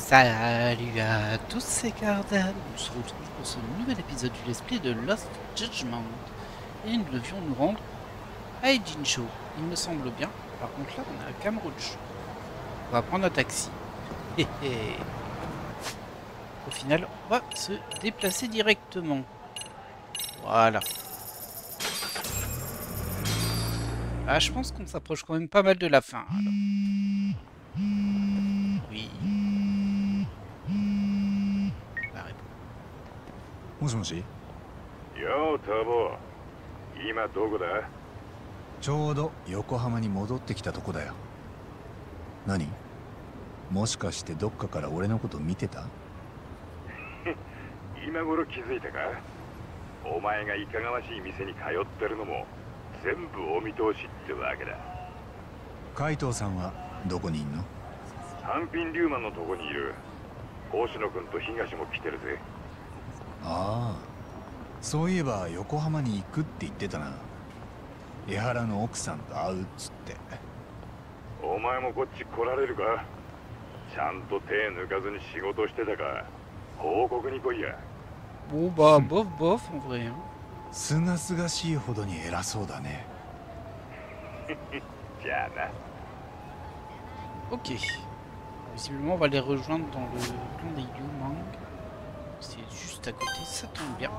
Salut à tous, c'est Cardan. On se retrouve pour ce nouvel épisode du Let's Play de Lost Judgment. Et nous devions nous rendre à Ejincho, il me semble bien. Par contre là, on est à Kamrouch. On va prendre un taxi. Au final, on va se déplacer directement. Voilà. Ah, je pense qu'on s'approche quand même pas mal de la fin. Alors. Oui. もしもし。ようターボ、今どこだ？ちょうど横浜に戻ってきたとこだよ。何？もしかしてどっかから俺のこと見てた？今頃気づいたか？お前がいかがわしい店に通ってるのも全部お見通しってわけだ。海藤さんはどこにいんの？単品リューマンのとこにいる。星野君と東も来てるぜ。ああ、そういえば横浜に行くって言ってたな。江原の奥さんと会うっつって。お前もこっち来られるか？ちゃんと手抜かずに仕事してたか報告に来いや。Bon bah bof bof en vrai hein. すがすがしいほどに偉そうだね。じゃあな。 Ok. Visiblement on va les rejoindre dans le plan des Yumang. C'est juste à côté, ça tombe bien.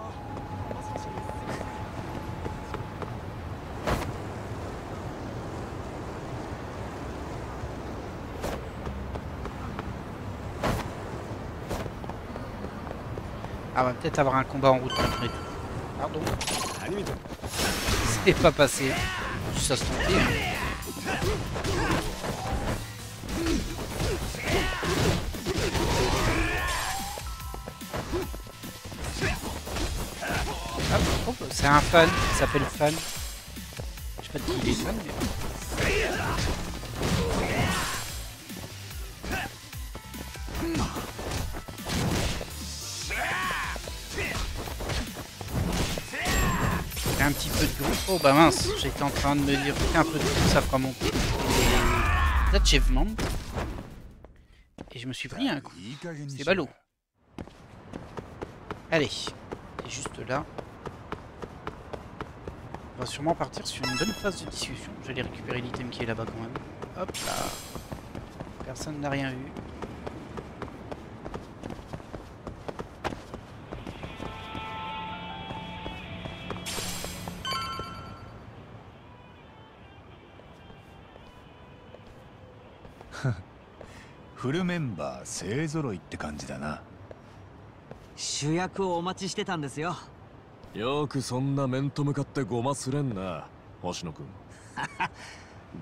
Ah, on va peut-être avoir un combat en route malgré tout. Pardon. C'est pas passé. Ça se tentait. Hein. Oh, c'est un fan, il s'appelle Fan. Je sais pas qui il est fan, mais... Un petit peu de groupe. Oh bah mince, j'étais en train de me dire qu'un peu de groupe, ça fera monter les achievements. Et je me suis pris un coup. C'est ballot. Allez, c'est juste là. On va sûrement partir sur une bonne phase de discussion. Je vais aller récupérer l'item qui est là-bas quand même. Hop là. Personne n'a rien vu. Full メンバー勢ぞろいって感じだな。主役をお待ちしてたんですよ。よくそんな面と向かってごますれんな、星野君。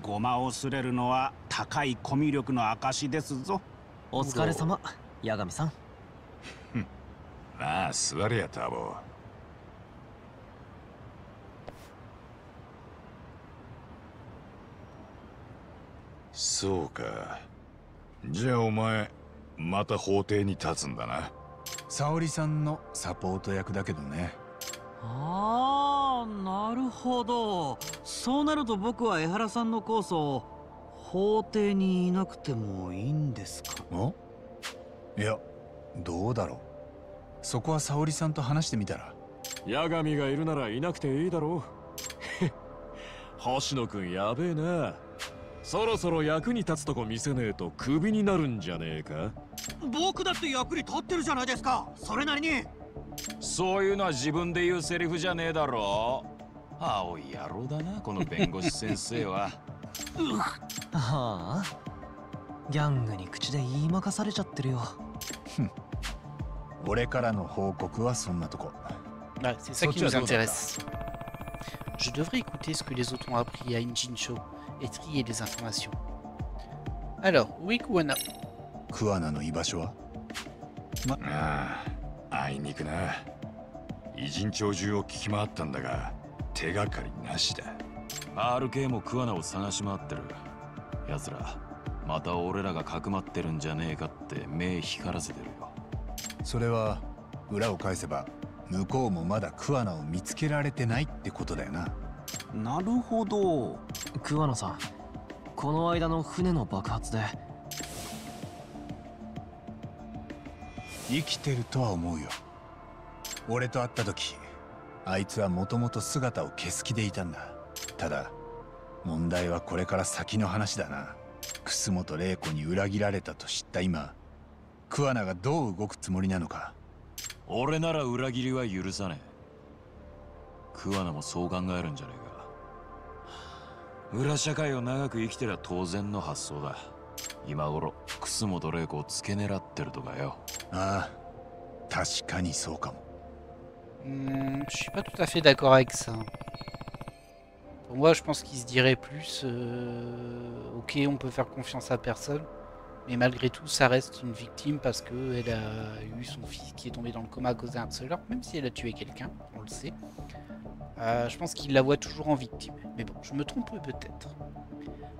ごまをすれるのは高いコミュ力の証ですぞ。お疲れ様、八神さん。まあ座れやターボ。そうか。じゃあお前また法廷に立つんだな。沙織さんのサポート役だけどね。ああ、なるほど。そうなると僕は江原さんの控訴、法廷にいなくてもいいんですか？いや、どうだろう。そこは沙織さんと話してみたら。八神がいるならいなくていいだろう。星野君やべえな。そろそろ役に立つとこ見せねえとクビになるんじゃねえか。僕だって役に立ってるじゃないですか。それなりに。そういうのは自分で言うセリフじゃねえだろ。青い野郎だな、この弁護士先生は。はあ、ギャングに口で言いまかされちゃってるよ。俺からの報告はそんなとこ。Ouais, c'est ça qui nous intéresse. Je devrais écouter ce que les autres ont appris à Ejincho et trier les informations. Alors, où est Kuwana? 桑名の居場所は？ああ、あいにくな。偉人帳中を聞き回ったんだが手がかりなしだ。 RK も桑名を探し回ってる。奴らまた俺らがかくまってるんじゃねえかって目光らせてるよ。それは裏を返せば向こうもまだ桑名を見つけられてないってことだよな。なるほど。桑野さん、この間の船の爆発で生きてるとは思うよ。俺と会った時、あいつはもともと姿を消す気でいたんだ。ただ問題はこれから先の話だな。楠本玲子に裏切られたと知った今、桑名がどう動くつもりなのか。俺なら裏切りは許さねえ。桑名もそう考えるんじゃねえか。裏社会を長く生きてりゃ当然の発想だ。今頃楠本玲子を付け狙ってるとかよ。ああ、確かにそうかも。Je suis pas tout à fait d'accord avec ça. Pour moi, je pense qu'il se dirait plus ok, on peut faire confiance à personne, mais malgré tout, ça reste une victime parce qu'elle a eu son fils qui est tombé dans le coma à cause d'un harceleur, même si elle a tué quelqu'un, on le sait. Je pense qu'il la voit toujours en victime. Mais bon, je me trompe peut-être.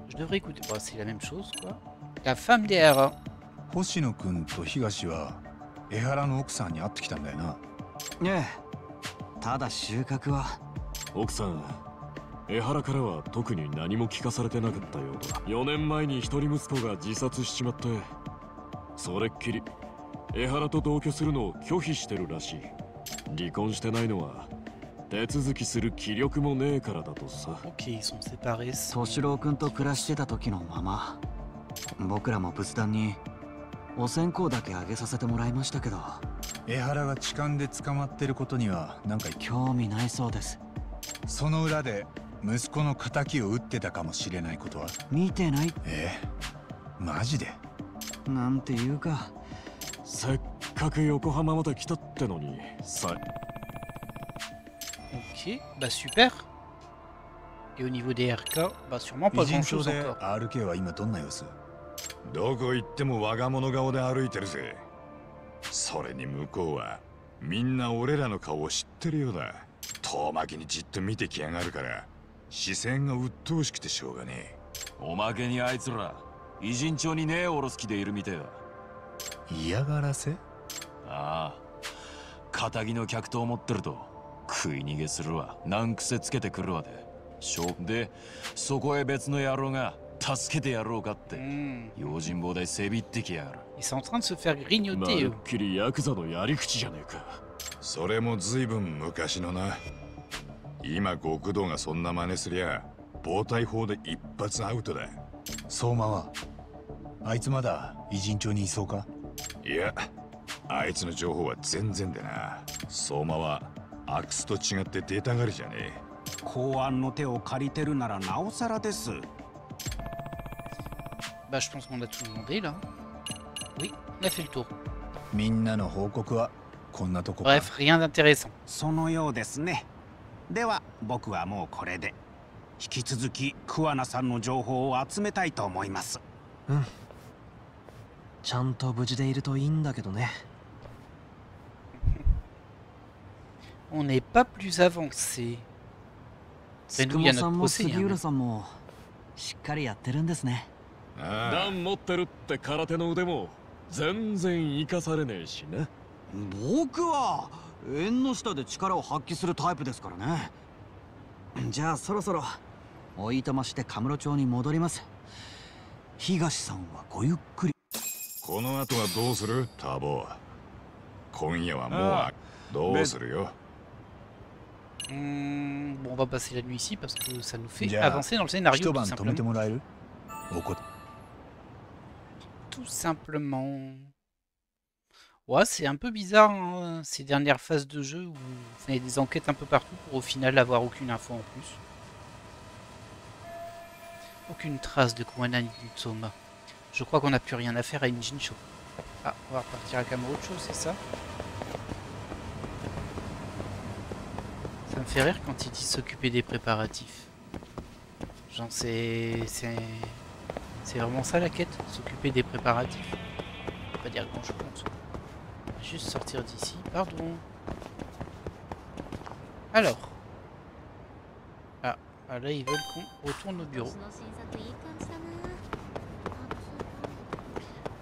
Je devrais écouter. Bon, c'est la même chose, quoi. La femme des Hara. 星野君と東は江原の奥さんに会ってきたんだよな。ええ、ただ収穫は。奥さん、江原からは特に何も聞かされてなかったようだ。4年前に一人息子が自殺しちまって、それっきり江原と同居するのを拒否してるらしい。離婚してないのは手続きする気力もねえからだとさ。Ok, ils sont séparés. 敏郎君と暮らしてた時のまま、僕らも仏壇にお線香だけあげさせてもらいましたけど。江原が痴漢で捕まってることには何か興味ないそうです。その裏で息子の仇を撃ってたかもしれないことは。見てない。マジで。なんていうか、せっかく横浜まで来たってのにさ。Ok, bah super. Et au niveau des RK, bah sûrement pas grand chose encore. RK は今どんな様子？どこ行っても我が物顔で歩いてるぜ。それに向こうはみんな俺らの顔を知ってるようだ。遠巻きにじっと見てきやがるから視線が鬱陶しくてしょうがねえ。おまけにあいつら偉人帳にねえおろす気でいるみてえだ。嫌がらせ？ああ、仇の客と思ってると食い逃げするわ、難癖つけてくるわでそこへ別の野郎が助けてやろうかって用心棒でせびってきやがる。Ils sont en train de se faire grignoter. まるっきりヤクザのやり口じゃねえか。それも随分昔のな。今極道がそんな真似すりゃ暴対法で一発アウトだ。相馬はあいつまだ偉人帳にいそうか？いや、あいつの情報は全然でな。相馬はアクスと違って出たがりじゃねえ。公安の手を借りてるならなおさらです。Bah je pense qu'on a tout demandé là. Oui, on a fait le tour. みんなの報告はこんなとこか。Bref, rien d'intéressant. そのようですね。では僕はもうこれで。引き続き桑名さんの情報を集めたいと思います。うん。ちゃんと無事でいるといいんだけどね。On n'est pas plus avancé. つくもさんも杉浦さんもしっかりやってるんですね。段持ってるって空手の腕も全然生かされねえしな。僕は縁の下で力を発揮するタイプですからね。じゃあそろそろおいとましてカムロ町に戻ります。東さんはごゆっくり。この後はどうするターボ？今夜はもうどうするよ。Bon, on va passer la nuit ici parce que ça nous fait avancer dans le scénario tout simplement. Tout simplement. Ouais, c'est un peu bizarre hein, ces dernières phases de jeu où vous faites des enquêtes un peu partout pour au final avoir aucune info en plus. Aucune trace de Kuwana ni de Tsoma. Je crois qu'on n'a plus rien à faire à Injinsho. Ah, on va repartir à Kamurocho, c'est ça? Ça me fait rire quand il dit s'occuper des préparatifs. Genre c'est vraiment ça la quête? S'occuper des préparatifs? On va pas dire grand chose. On va juste sortir d'ici, pardon. Alors. Ah, là ils veulent qu'on retourne au bureau.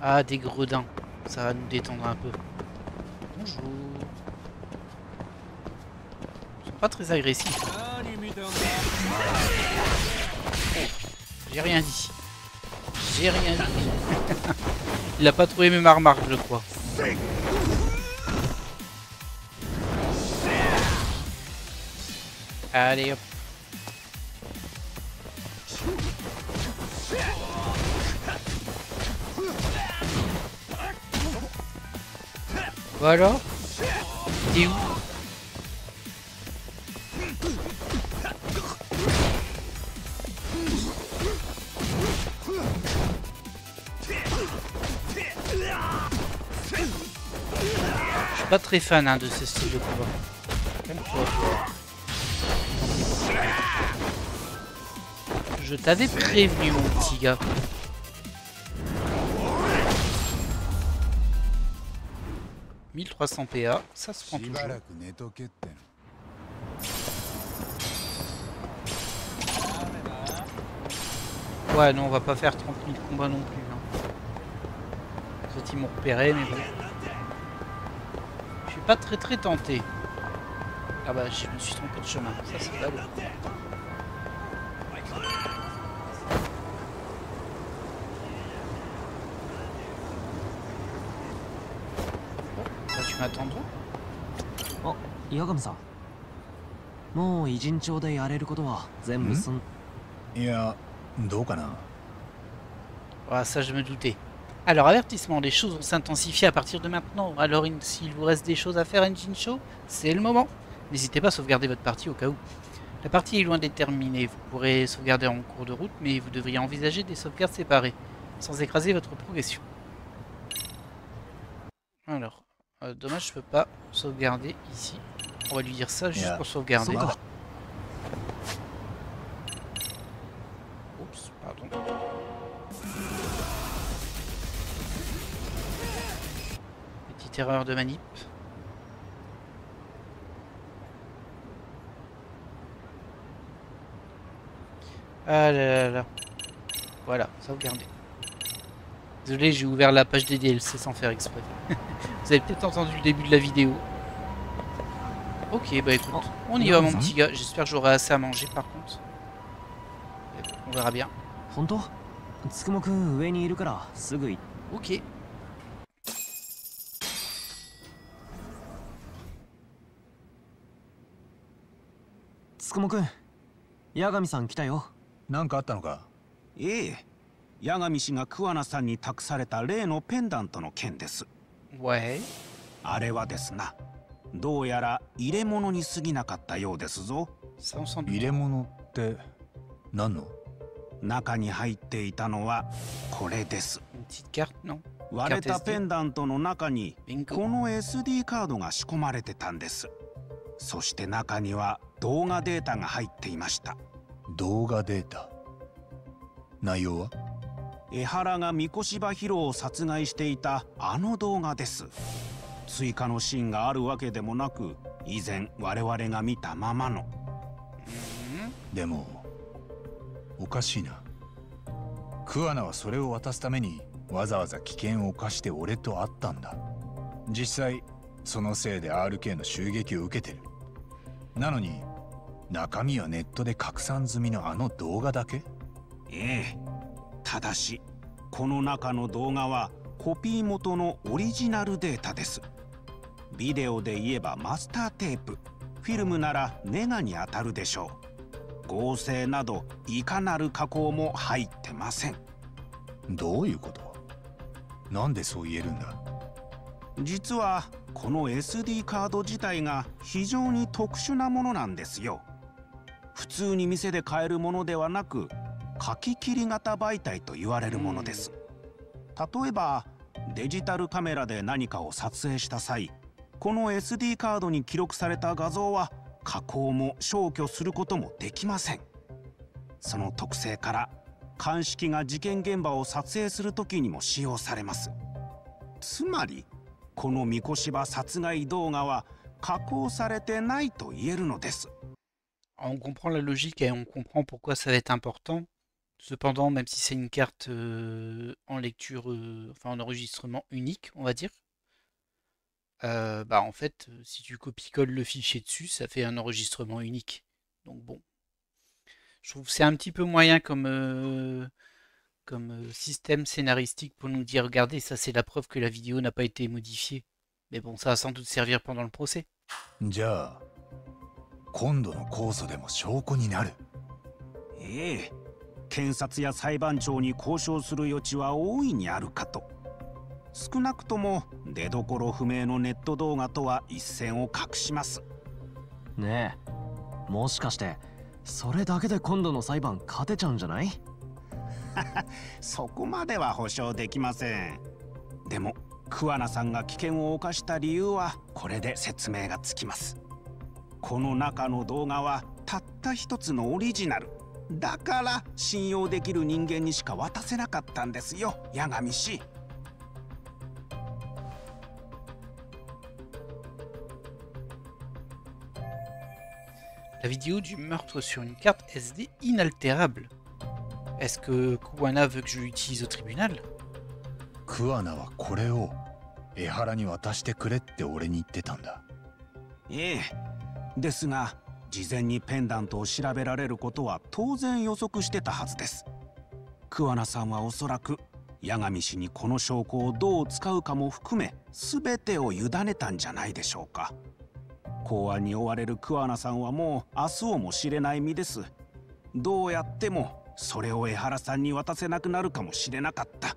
Ah, des gredins. Ça va nous détendre un peu. Bonjour. Pas très agressif. J'ai rien dit. J'ai rien dit. Il a pas trouvé mes remarques, je crois. Allez hop. Voilà. T'es où? Je suis pas très fan hein, de ce style de combat. Calme-toi. Je t'avais prévenu mon petit gars. « 1300 PA, ça se prend toujours. » Ouais, non, on va pas faire 30 000 combats non plus. Hein. Peut-être ils m'ont repéré, mais bon. Je suis pas très tenté. Ah bah, je me suis trompé de chemin. Ça, c'est pas bon. Tu m'attendras? あ、八神さん。もう偉人帳でやれることは全部済ん。いや、どうかな。Ah, ça, je me doutais. Alors, avertissement, les choses vont s'intensifier à partir de maintenant. Alors, s'il vous reste des choses à faire, Engine Show, c'est le moment. N'hésitez pas à sauvegarder votre partie au cas où. La partie est loin d'être terminée. Vous pourrez sauvegarder en cours de route, mais vous devriez envisager des sauvegardes séparées, sans écraser votre progression. Alors, dommage, je peux pas sauvegarder ici. On va lui dire ça juste pour sauvegarder. Oups, pardon. Petite erreur de manip. Ah là là là. Voilà, sauvegarder. Désolé, j'ai ouvert la page des DLC sans faire exprès. Vous avez peut-être entendu le début de la vidéo. Ok, bah écoute, on y va mon petit gars. J'espère que j'aurai assez à manger par contre. On verra bien. Ok. つくもくん、八神さん来たよ。なんかあったのか？ええ、八神氏が桑名さんに託された例のペンダントの件です。Ouais. あれはですな、どうやら入れ物に過ぎなかったようですぞ。入れ物って何の？中に入っていたのはこれです。割れたペンダントの中にこの SD カードが仕込まれてたんです。そして中には動画データが入っていました。動画データ？内容は？江原が三越場博を殺害していたあの動画です。追加のシーンがあるわけでもなく、以前我々が見たままの。でもおかしいな。桑名はそれを渡すためにわざわざ危険を冒して俺と会ったんだ。実際そのせいで RK の襲撃を受けてる。なのに中身はネットで拡散済みのあの動画だけ？ええ。ただしこの中の動画はコピー元のオリジナルデータです。ビデオで言えばマスターテープ、フィルムならネガに当たるでしょう。合成などいかなる加工も入ってません。どういうこと？なんでそう言えるんだ？実はこの SD カード自体が非常に特殊なものなんですよ。普通に店で買えるものではなく、書き切り型媒体と言われるものです。例えばデジタルカメラで何かを撮影した際、この SD カードに記録された画像は加工も消去することもできません。その特性から鑑識が事件現場を撮影するときにも使用されます。つまりこの三越場殺害動画は加工されてないと言えるのです。On comprend la logique et on comprend pourquoi ça va être important. Cependant, même si c'est une carte en lecture, enfin en enregistrement unique, on va dire, bah en fait, si tu copies-colles le fichier dessus, ça fait un enregistrement unique. Donc bon, je trouve que c'est un petit peu moyen comme système scénaristique pour nous dire, regardez, ça c'est la preuve que la vidéo n'a pas été modifiée. Mais bon, ça va sans doute servir pendant le procès. じゃあ今度の控訴でも証拠になる。ええ、検察や裁判長に交渉する余地は大いにあるかと。少なくとも出どころ不明のネット動画とは一線を画します。ねえ、もしかしてそれだけで今度の裁判勝てちゃうんじゃない？そこまでは保証できません。でも桑名さんが危険を冒した理由はこれで説明がつきます。この中の動画はたった一つのオリジナルだから信用できる人間にしか渡せなかったんですよ、八神氏。La vidéo du meurtre sur une carte SD inaltérable. Est-ce que Kuwana veut que je l'utilise au tribunal? 桑名はこれを江原に渡してくれって俺に言ってたんだ。ええ、ですが事前にペンダントを調べられることは当然予測してたはずです。桑名さんはおそらく八神氏にこの証拠をどう使うかも含め全てを委ねたんじゃないでしょうか。公安に追われる桑名さんはもう明日をも知れない身です。どうやってもそれを江原さんに渡せなくなるかもしれなかった。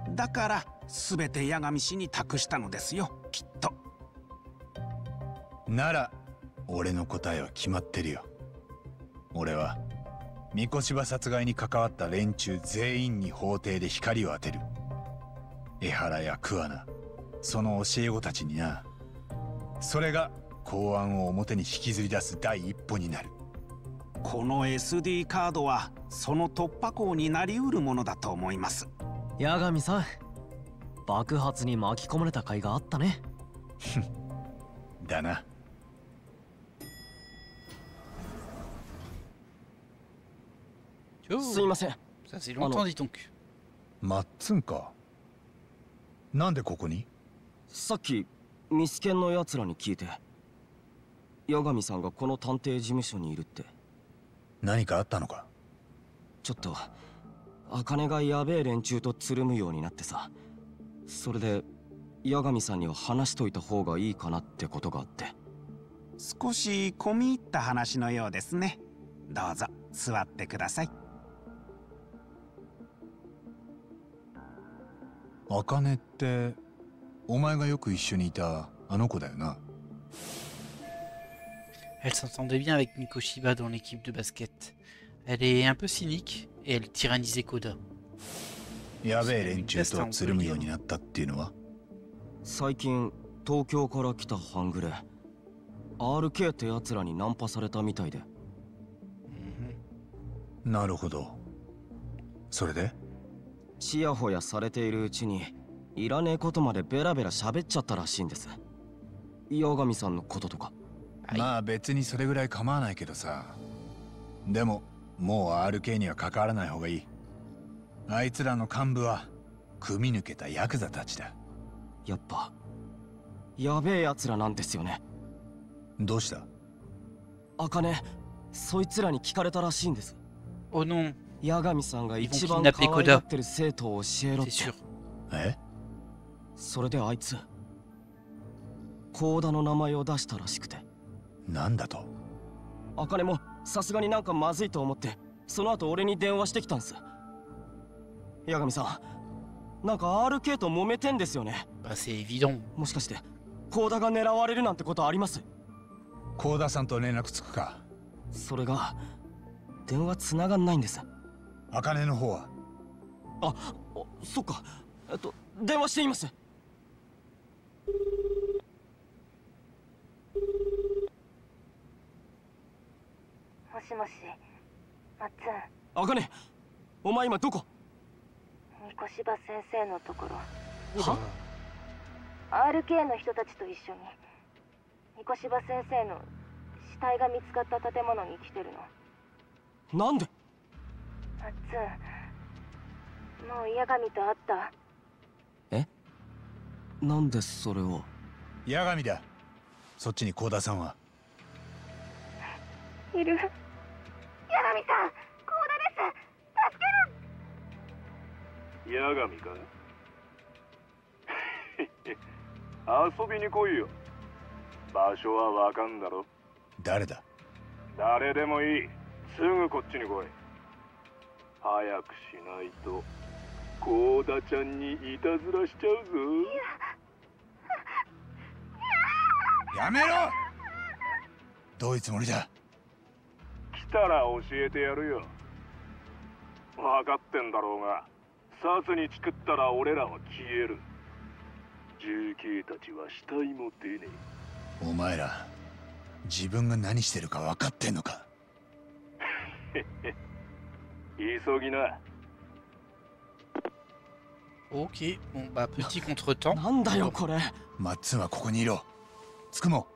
だから全て八神氏に託したのですよ、きっと。なら俺の答えは決まってるよ。俺は三越柴殺害に関わった連中全員に法廷で光を当てる。江原や桑名、その教え子たちにな。それが公安を表に引きずり出す第一歩になる。この SD カードはその突破口になりうるものだと思います。八神さん、爆発に巻き込まれた甲斐があったね。だな。すいません。Ça c'est longtemps dit donc. マッツンか。なんでここに？さっきミスケンのやつらに聞いて、八神さんがこの探偵事務所にいるって。何かあったのか？ちょっと茜がやべえ連中とつるむようになってさ、それで八神さんには話しといた方がいいかなってことがあって。少し込み入った話のようですね。どうぞ座ってください。茜ってお前がよく一緒にいたあの子だよな。Elle s'entendait bien avec Mikoshiba dans l'équipe de basket. Elle est un peu cynique et elle tyrannisait Koda. やべえ連中とつるむようになったっていうのは？最近東京から来た半グレ RK ってやつらにナンパされたみたいで。なるほど。それで？ちやほやされているうちにいらねえことまでベラベラ喋っちゃったらしいんです。八神さんのこととか。まあ別にそれぐらい構わないけどさ。でももう RK には関わらない方がいい。あいつらの幹部は組み抜けたヤクザたちだ。やっぱやべえやつらなんですよね。どうした？茜、そいつらに聞かれたらしいんです。Oh non. 八神さんが一番可愛がってる生徒を教えろって。え？それであいつコーダの名前を出したらしくて。なんだと？茜もさすがになんかまずいと思ってその後俺に電話してきたんです。八神さん、なんか RK と揉めてんですよね。Bah c'est évident. もしかしてコーダが狙われるなんてことあります？コーダさんと連絡つくか？それが電話つながんないんです。茜の方は？あ、そっか。電話しています。もしもし、マッツン。茜、お前今どこ？三越柴先生のところ。は？ RK の人たちと一緒に三越柴先生の死体が見つかった建物に来てるの。なんで？マッツン、もう八神と会った？え？なんでそれを？八神だ。そっちにコーダさんは？いる。八神さん、コーダです。助ける。八神か？遊びに来いよ。場所はわかんだろ。誰だ？誰でもいい。すぐこっちに来い。早くしないとコーダちゃんにいたずらしちゃうぞ。やめろ！どういうつもりだ？来たら教えてやるよ。分かってんだろうが、サツにチクったら俺らは消える。重慶たちは死体も出ねえ。お前ら自分が何してるか分かってんのか？急ぎな。Ok, bon bah petit contretemps. なんだよこれ。マッツンはここにいろ。つくも。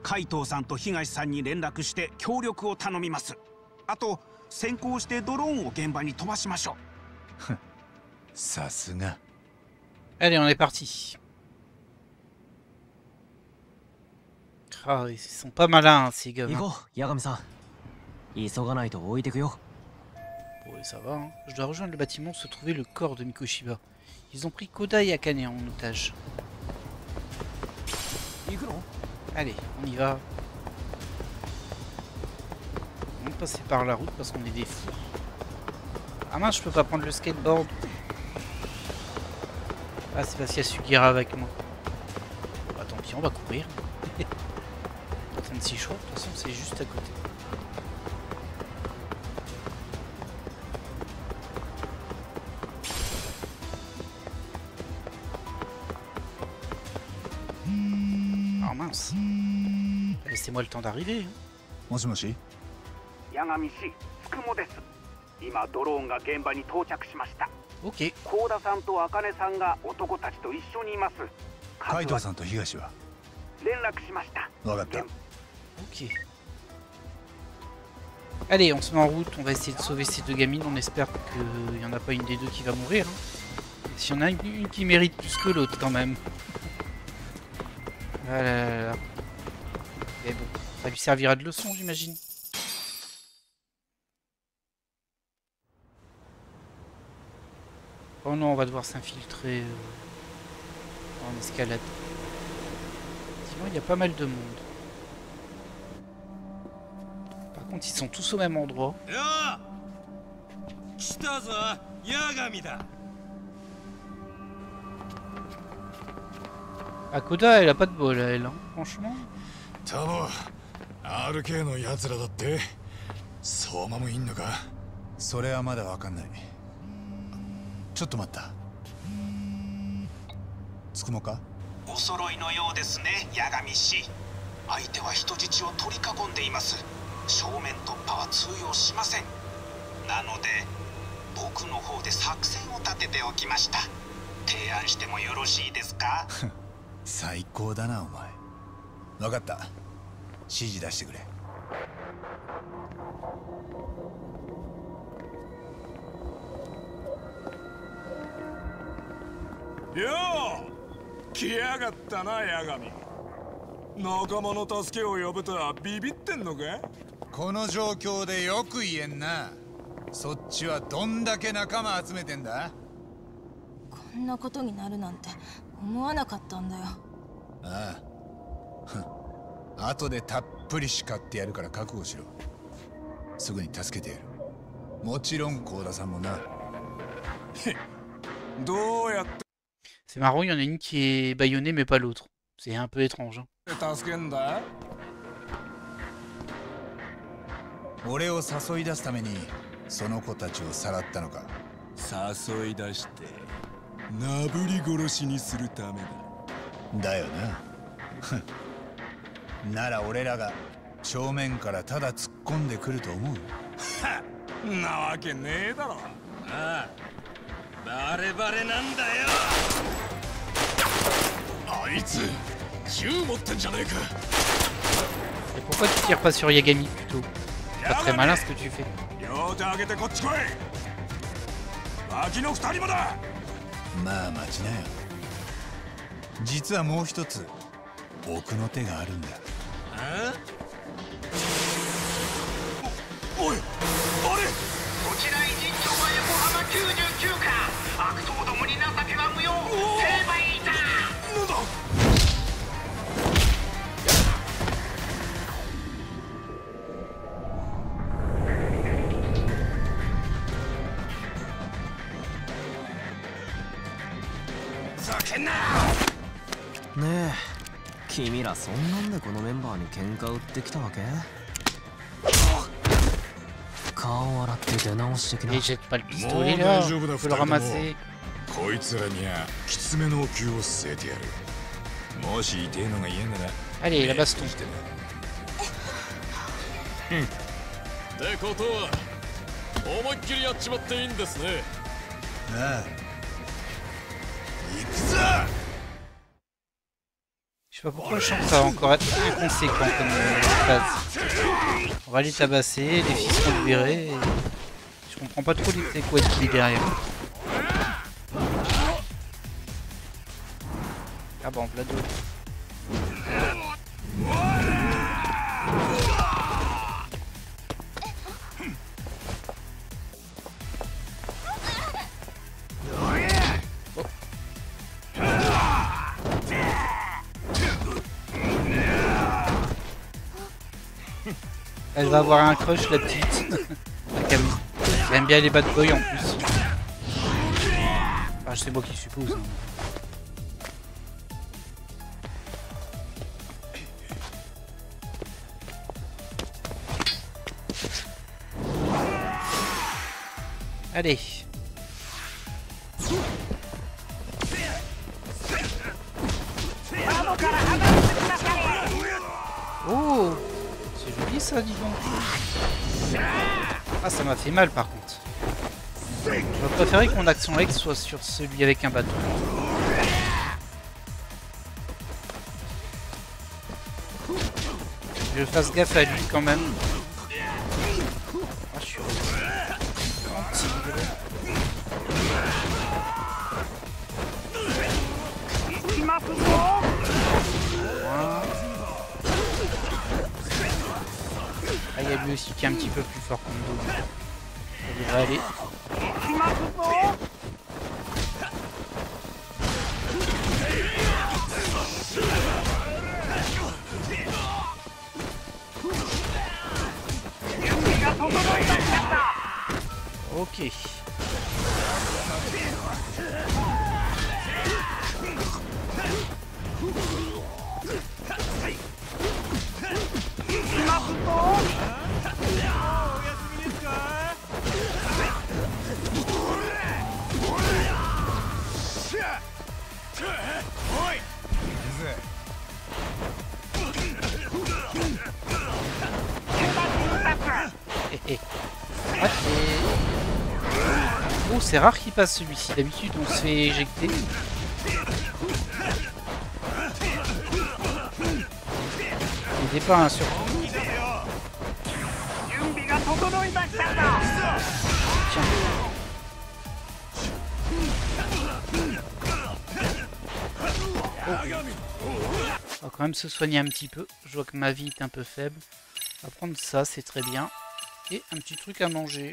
海藤さんと東さんに連絡して協力を頼みます。あと先行してドローンを現場に飛ばしましょう。さすが。Allez, on est parti. Ah, ils sont pas malins, ces gars. 行こう、八神さん。急がないと置いてくよ。Bon, ça va, hein. Je dois rejoindre le bâtiment où se trouvait le corps de Mikoshiba. Ils ont pris Koda et Akane en otage. Allez, on y va. On va passer par la route parce qu'on est des fous. Ah mince, je peux pas prendre le skateboard. Ah, c'est parce qu'il y a Sugira avec moi. Bah, tant pis, on va courir. 36 choix, de toute façon, c'est juste à côté. Oh mince. Laissez-moi le temps d'arriver. Hein. もしもし。八神氏、つくもです。今ドローンが現場に到着しました。Ok. 高田さんと茜さんが男たちと一緒にいます。海藤さんと東は連絡しました。分かった。Ok. Allez, on se met en route, on va essayer de sauver ces deux gamines, on espère qu'il n'y en a pas une des deux qui va mourir. Hein. S'il y en a une qui mérite plus que l'autre quand même. Ah là là là. Mais bon, ça lui servira de leçon j'imagine. Oh non, on va devoir s'infiltrer en escalade. Sinon il y a pas mal de monde. Par contre ils sont tous au même endroit. Ah, Koda elle a pas de bol elle, hein, franchement. 多分 RK のやつらだって。相馬もいんのか？それはまだ分かんない。ちょっと待った。つくもか？お揃いのようですね、八神氏。相手は人質を取り囲んでいます。正面突破は通用しません。なので僕の方で作戦を立てておきました。提案してもよろしいですか？最高だなお前。分かった。指示出してくれ。よう来やがったな八神。仲間の助けを呼ぶとはビビってんのか？この状況でよく言えんな。そっちはどんだけ仲間集めてんだ？こんなことになるなんて思わなかったんだよ。ああ。後でたっぷり叱ってやるから覚悟しろ。すぐに助けてやる。もちろん高田さんもな。どうやって C'est marrant, il y en a une qui est bâillonnée mais pas l'autre. C'est un peu étrange. Hein. 助けんだ？俺を誘い出すためにその子たちをさらったのか？誘い出してなぶり殺しにするためだ。だよな。なら俺らが正面からただ突っ込んでくると思う？なわけねえだろ。ああ、バレバレなんだよ。あいつ銃持ってんじゃねえか。 Et pourquoi tu tires pas sur Yagami plutôt? C'est pas très malin ce que tu fais. 両手上げてこっち来い。脇の二人もだ。まあ待ちなよ。実はもう一つ奥の手があるんだ。おい、あれ。こちら偉人町は横浜99か。悪党どもに情けは無用。成敗いた。なんだ。ねえ、君らそんなんでこのメンバーに喧嘩売ってきたわけ？顔洗って出直してきな。Et jette pas le pistolet là, faut le ramasser. こいつらにはきつめのお灸を据えてやる。もし痛えのが嫌なら Allez, la baston. ってことは思いっきりやっちまっていいんですね。ああ、行くぞ。 Je sais pas pourquoi je sens que ça va encore être inconséquent comme phase. On va les tabasser, les filles seront libérées. Et... Je comprends pas trop les couettes qu'il est derrière. Ah bon, Vlado. Elle va avoir un crush, la petite. La Camille. Elle aime bien les bad boys en plus. Enfin, c'est moi qui suppose. Hein. Allez. Oh, c'est joli ça, dis donc. Ah, ça m'a fait mal par contre. J'aurais préféré que mon action X soit sur celui avec un bateau. Je fasse gaffe à lui quand même. Ah, je suis ah, il y a lui aussi qui est un petit peu plus fort que nous. Ça devrait aller. Ok. Oh, c'est rare qu'il passe celui-ci. D'habitude, on se fait éjecter. Il n'est pas un surtout. Tiens. Oh. On va quand même se soigner un petit peu. Je vois que ma vie est un peu faible. On va prendre ça, c'est très bien. Et un petit truc à manger.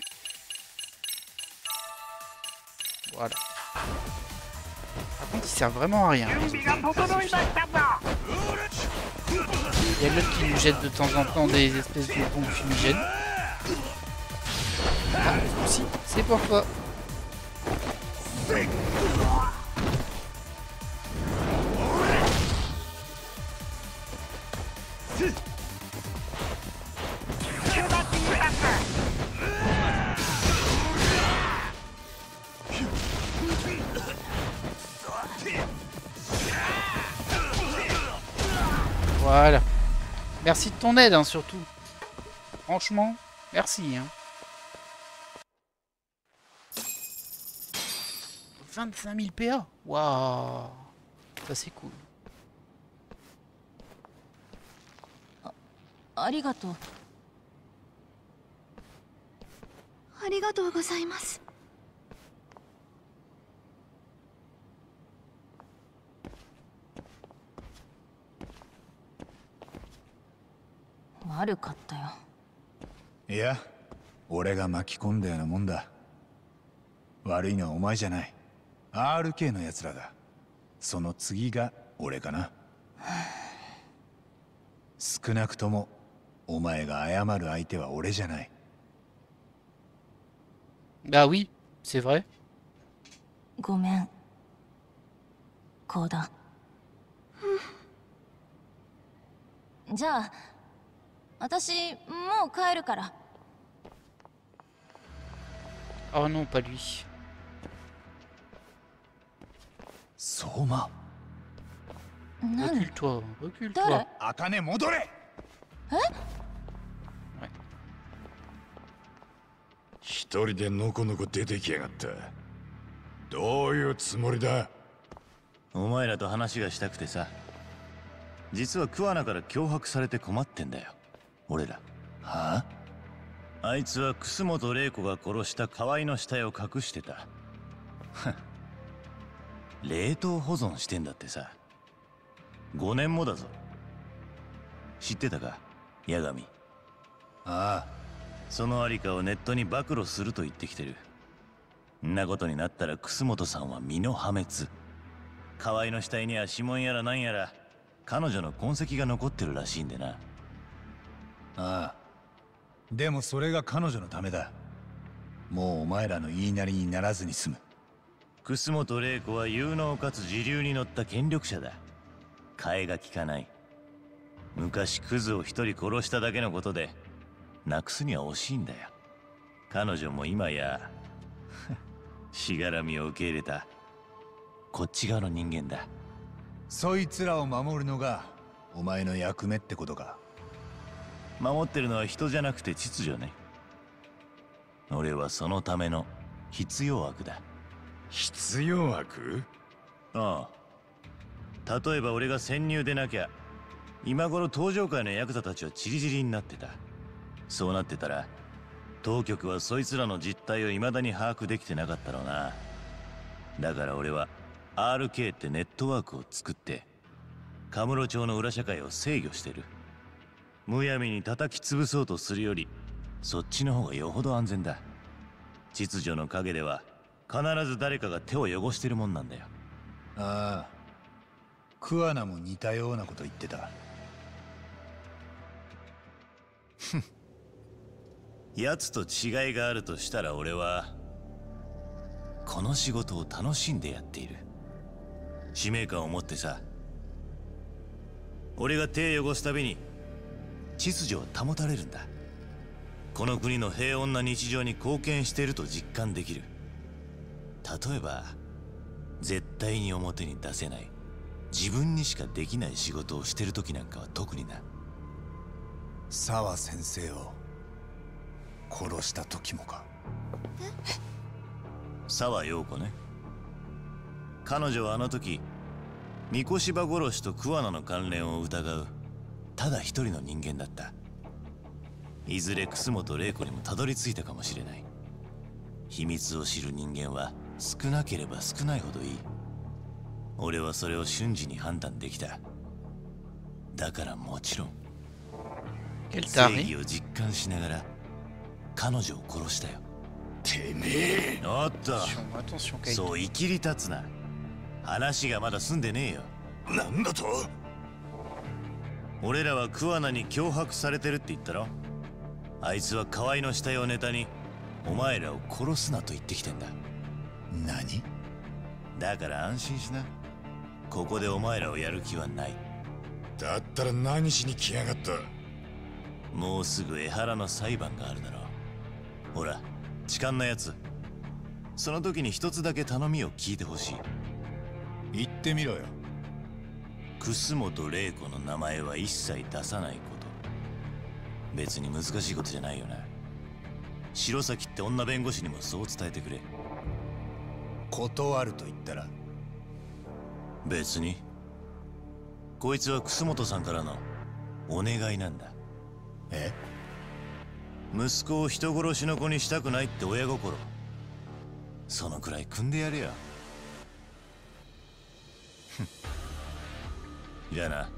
Voilà. Par contre, ils servent vraiment à rien. Il y a l'autre qui nous jette de temps en temps des espèces de bombes fumigènes. Ah, aussi, c'est pour toi. Voilà. Merci de ton aide, hein, surtout. Franchement, merci. Hein. 25 000 PA. Waouh. Ça, c'est cool. ありがとう。ありがとうございます。悪かったよ。いや、俺が巻き込んだようなもんだ。悪いのはお前じゃない。RK の奴らだ。その次が俺かな。少なくともお前が謝る相手は俺じゃない。Bah oui, c'est vrai. ごめん。講談。じゃあ私もう帰るから。Oh non, pas lui. 相馬。何？ Recule-toi, recule-toi. 誰？茜戻れ。一人でのこのこ出てきやがった。どういうつもりだ？お前らと話がしたくてさ。実は桑名から脅迫されて困ってんだよ、俺ら。はあ？あいつは楠本玲子が殺した河合の死体を隠してた。冷凍保存してんだってさ。5年もだぞ。知ってたか、八神。ああ、そのありかをネットに暴露すると言ってきてる。んなことになったら楠本さんは身の破滅。河合の死体には指紋やらなんやら彼女の痕跡が残ってるらしいんでな。ああ、でもそれが彼女のためだ。もうお前らの言いなりにならずに済む。楠本玲子は有能かつ時流に乗った権力者だ。替えが利かない。昔クズを一人殺しただけのことでなくすには惜しいんだよ。彼女も今やしがらみを受け入れたこっち側の人間だ。そいつらを守るのがお前の役目ってことか。守ってるのは人じゃなくて秩序ね。俺はそのための必要悪だ。必要悪？ああ。例えば俺が潜入でなきゃ今頃登場界のヤクザたちはチリチリになってた。そうなってたら当局はそいつらの実態を未だに把握できてなかったろうな。だから俺は RK ってネットワークを作ってカムロ町の裏社会を制御してる。むやみに叩き潰そうとするよりそっちの方がよほど安全だ。秩序の陰では必ず誰かが手を汚してるもんなんだよ。ああ、桑名も似たようなこと言ってた。奴と違いがあるとしたら俺はこの仕事を楽しんでやっている。使命感を持ってさ。俺が手を汚すたびに秩序を保たれるんだ。この国の平穏な日常に貢献していると実感できる。例えば絶対に表に出せない自分にしかできない仕事をしてる時なんかは特にな。沢先生を殺した時もか。沢陽子ね。彼女はあの時三越場殺しと桑名の関連を疑うただ一人の人間だった。いずれ楠本玲子にもたどり着いたかもしれない。秘密を知る人間は少なければ少ないほどいい。俺はそれを瞬時に判断できた。だからもちろん正義を実感しながら彼女を殺したよ。てめえ。おっと、そういきり立つな。話がまだ済んでねえよ。なんだと？俺らは桑名に脅迫されてるって言ったろ。あいつは河合の死体をネタにお前らを殺すなと言ってきてんだ。何？だから安心しな。ここでお前らをやる気はない。だったら何しに来やがった？もうすぐ江原の裁判があるだろう。ほら痴漢なやつ、その時に一つだけ頼みを聞いてほしい。言ってみろよ。楠本玲子の名前は一切出さないこと。別に難しいことじゃないよな。白崎って女弁護士にもそう伝えてくれ。断ると言ったら？別に。こいつは楠本さんからのお願いなんだ。え？息子を人殺しの子にしたくないって親心、そのくらい汲んでやれよ。じゃあな、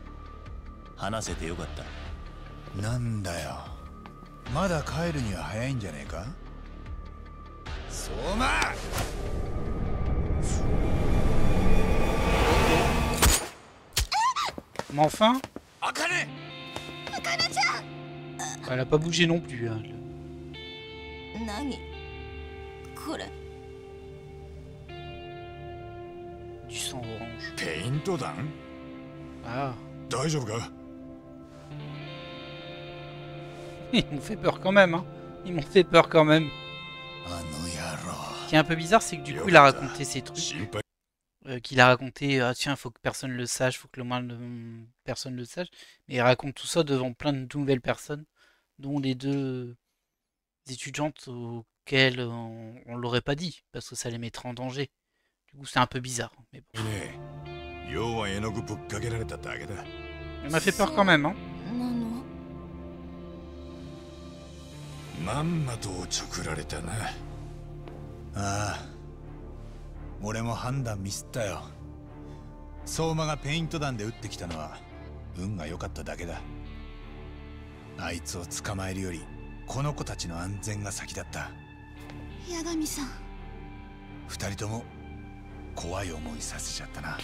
話せてよかった。なんだよ、まだ帰るには早いんじゃねえか。相馬。Mais enfin, Akane! elle a pas bougé non plus. Hein. 何これ？ Du du sang orange. ペイント弾 Ah. 大丈夫か Ils m'ont fait peur quand même, hein. Ils m'ont fait peur quand même. Ce qui est un peu bizarre, c'est que du coup, il a raconté ces trucs. Qu'il a raconté, ah tiens, faut que personne le sache, faut que le moins de personne le sache. Mais il raconte tout ça devant plein de nouvelles personnes, dont les deux étudiantes auxquelles on l'aurait pas dit, parce que ça les mettrait en danger. Du coup, c'est un peu bizarre. Mais bon. Il m'a fait peur quand même, hein. まんまとおちょくられたな。ああ、俺も判断ミスったよ。相馬がペイント弾で撃ってきたのは運が良かっただけだ。あいつを捕まえるよりこの子たちの安全が先だった。八神さん、二人とも怖い思いさせちゃったな。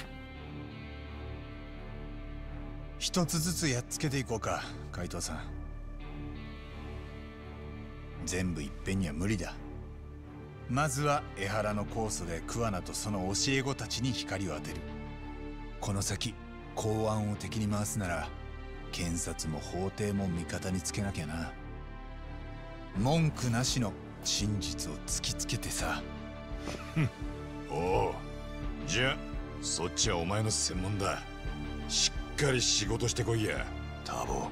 一つずつやっつけていこうか、海藤さん。全部いっぺんには無理だ。まずは江原の酵素で桑名とその教え子たちに光を当てる。この先公安を敵に回すなら検察も法廷も味方につけなきゃな。文句なしの真実を突きつけてさ。おお、じゃあそっちはお前の専門だ。しっかり仕事してこいや、ターボ。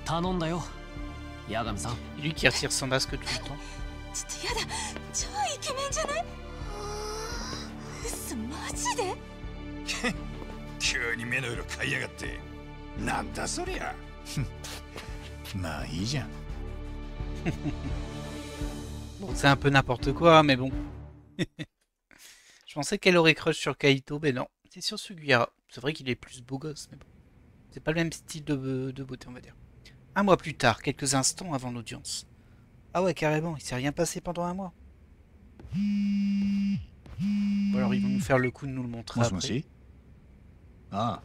頼んだよ、八神さん。Lui qui retire son masque tout le temps. ちょっとやだ、超イケメンじゃない？嘘、マジで？急に目の色変えやがって。なんだそりゃ。まあいいじゃん。Bon, c'est un peu n'importe quoi, mais bon. Je pensais qu'elle aurait crush sur Kaito, mais non. C'est sur Sugiura. C'est vrai qu'il est plus beau gosse, mais bon. C'est pas le même style de beauté, on va dire. Un mois plus tard, quelques instants avant l'audience. Ah ouais, carrément, il s'est rien passé pendant un mois. Bon, alors ils vont nous faire le coup de nous le montrer après. もしもし？ああ、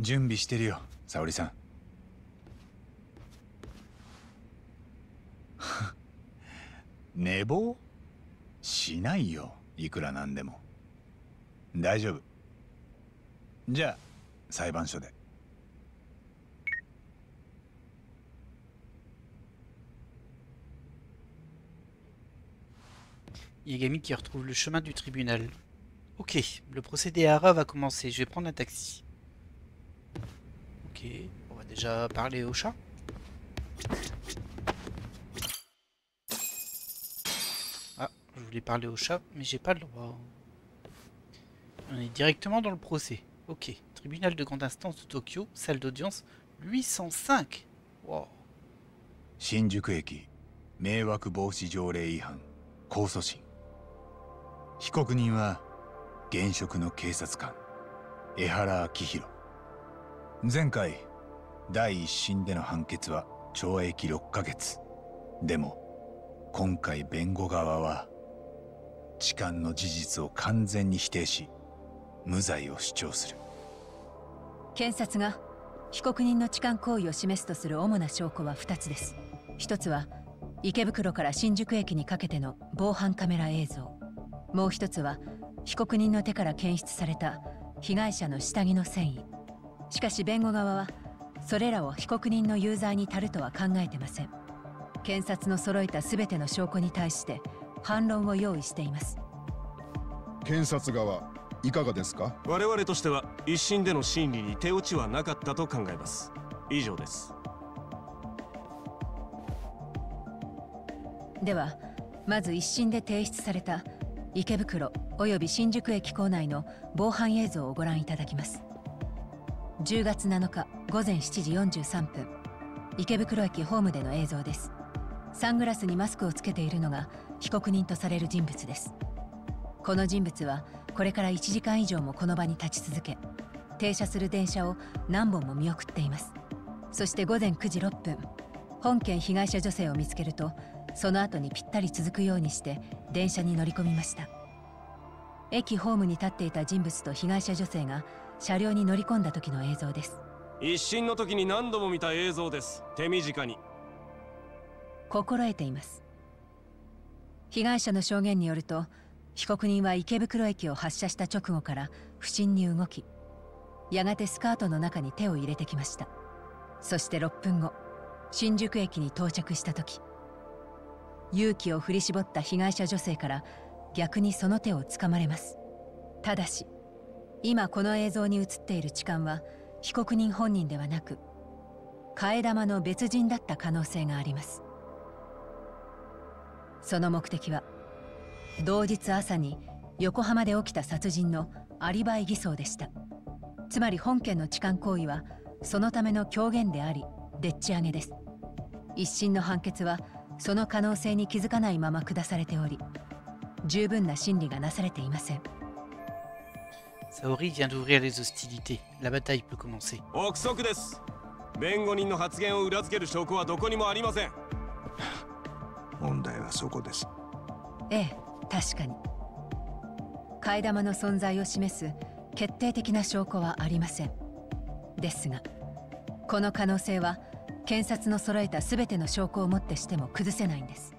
準備してるよ、沙織さん。寝坊しないよ、いくらなんでも。大丈夫。じゃあ裁判所で。Yagami qui retrouve le chemin du tribunal. Ok, le procédé Hara va commencer. Je vais prendre un taxi. Ok, on va déjà parler au chat. Ah, je voulais parler au chat, mais j'ai pas le droit. On est directement dans le procès. Ok, tribunal de grande instance de Tokyo, salle d'audience 805. Wow. 新宿駅迷惑防止条例違反控訴審。被告人は現職の警察官江原明宏。前回第一審での判決は懲役6ヶ月。でも今回弁護側は痴漢の事実を完全に否定し無罪を主張する。検察が被告人の痴漢行為を示すとする主な証拠は2つです。1つは池袋から新宿駅にかけての防犯カメラ映像。もう1つは被告人の手から検出された被害者の下着の繊維。しかし弁護側はそれらを被告人の有罪に足るとは考えてません。検察の揃えた全ての証拠に対して反論を用意しています。検察側いかがですか？我々としては一審での審理に手落ちはなかったと考えます。以上です。ではまず一審で提出された池袋および新宿駅構内の防犯映像をご覧いただきます。10月7日午前7時43分、池袋駅ホームでの映像です。サングラスにマスクをつけているのが被告人とされる人物です。この人物はこれから1時間以上もこの場に立ち続け、停車する電車を何本も見送っています。そして午前9時6分、本件被害者女性を見つけると、その後にぴったり続くようにして電車に乗り込みました。駅ホームに立っていた人物と被害者女性が車両に乗り込んだ時の映像です。一審の時に何度も見た映像です。手短に心得ています。被害者の証言によると、被告人は池袋駅を発車した直後から不審に動き、やがてスカートの中に手を入れてきました。そして6分後、新宿駅に到着した時、勇気を振り絞った被害者女性から逆にその手をつかまれます。ただし今この映像に映っている痴漢は被告人本人ではなく、替え玉の別人だった可能性があります。その目的は同日朝に横浜で起きた殺人のアリバイ偽装でした。つまり本件の痴漢行為はそのための狂言であり、でっち上げです。一審の判決はその可能性に気づかないまま下されており、十分な審理がなされていません。Saori vient d'ouvrir les hostilités. La bataille peut commencer. 憶測です。弁護人の発言を裏付ける証拠はどこにもありません。問題はそこです。ええ、確かに。替え玉の存在を示す決定的な証拠はありません。ですが、この可能性は検察の揃えた全ての証拠をもってしても崩せないんです。